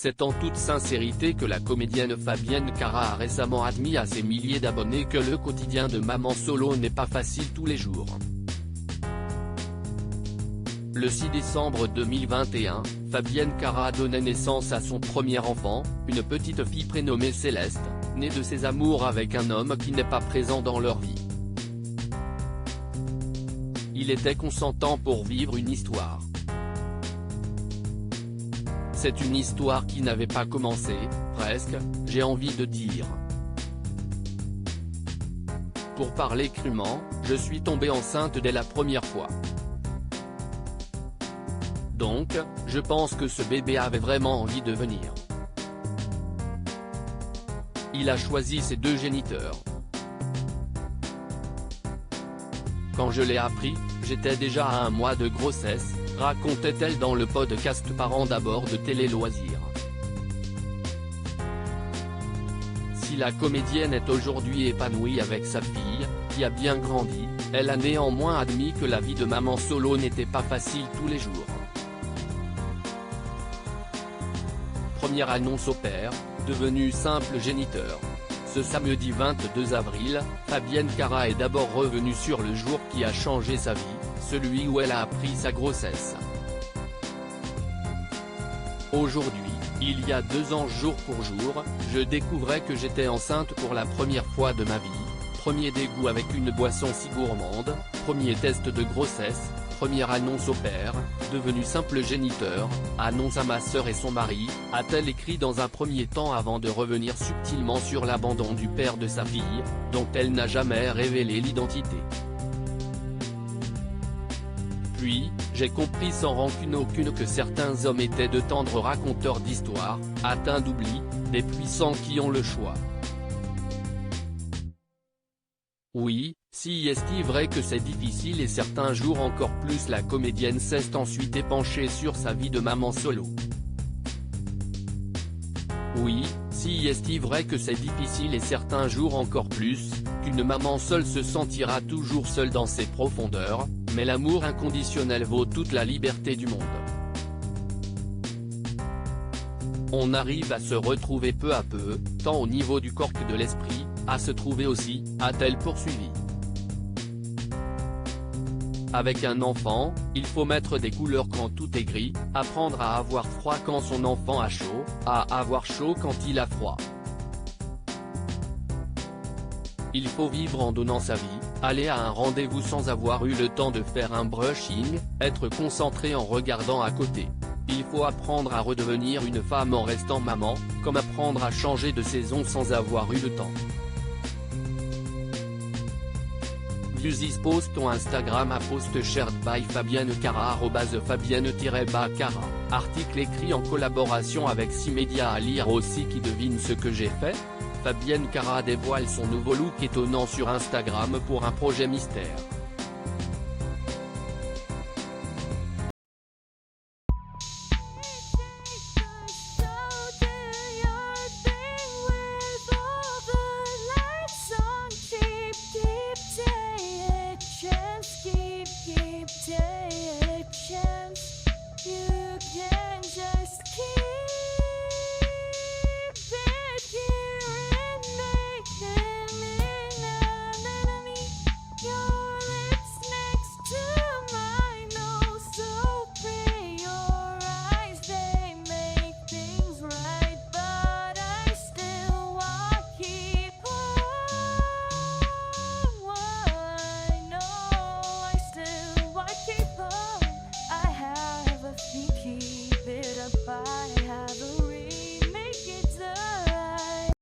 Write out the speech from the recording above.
C'est en toute sincérité que la comédienne Fabienne Cara a récemment admis à ses milliers d'abonnés que le quotidien de maman solo n'est pas facile tous les jours. Le 6 décembre 2021, Fabienne Cara donnait naissance à son premier enfant, une petite fille prénommée Céleste, née de ses amours avec un homme qui n'est pas présent dans leur vie. Il était consentant pour vivre une histoire. C'est une histoire qui n'avait pas commencé, presque, j'ai envie de dire. Pour parler crûment, je suis tombée enceinte dès la première fois. Donc, je pense que ce bébé avait vraiment envie de venir. Il a choisi ses deux géniteurs. Quand je l'ai appris, j'étais déjà à 1 mois de grossesse, racontait-elle dans le podcast Parents d'abord de Télé Loisirs. Si la comédienne est aujourd'hui épanouie avec sa fille, qui a bien grandi, elle a néanmoins admis que la vie de maman solo n'était pas facile tous les jours. Première annonce au père, devenu simple géniteur. Ce samedi 22 avril, Fabienne Cara est d'abord revenue sur le jour qui a changé sa vie, celui où elle a appris sa grossesse. Aujourd'hui, il y a 2 ans jour pour jour, je découvrais que j'étais enceinte pour la première fois de ma vie, premier dégoût avec une boisson si gourmande, premier test de grossesse, première annonce au père, devenu simple géniteur, annonce à ma sœur et son mari, a-t-elle écrit dans un premier temps avant de revenir subtilement sur l'abandon du père de sa fille, dont elle n'a jamais révélé l'identité. Puis, j'ai compris sans rancune aucune que certains hommes étaient de tendres raconteurs d'histoires, atteints d'oubli, des puissants qui ont le choix. Oui, si est-il vrai que c'est difficile et certains jours encore plus. La comédienne s'est ensuite épanchée sur sa vie de maman solo. Oui, si est-il vrai que c'est difficile et certains jours encore plus, qu'une maman seule se sentira toujours seule dans ses profondeurs, mais l'amour inconditionnel vaut toute la liberté du monde. On arrive à se retrouver peu à peu, tant au niveau du corps que de l'esprit, à se trouver aussi, a-t-elle poursuivi. Avec un enfant, il faut mettre des couleurs quand tout est gris, apprendre à avoir froid quand son enfant a chaud, à avoir chaud quand il a froid. Il faut vivre en donnant sa vie, aller à un rendez-vous sans avoir eu le temps de faire un brushing, être concentré en regardant à côté. Il faut apprendre à redevenir une femme en restant maman, comme apprendre à changer de saison sans avoir eu le temps. Views is post on Instagram à post shared by Fabienne Cara @Fabienne-Cara, article écrit en collaboration avec 6 médias à lire aussi. Qui devine ce que j'ai fait? Fabienne Cara dévoile son nouveau look étonnant sur Instagram pour un projet mystère.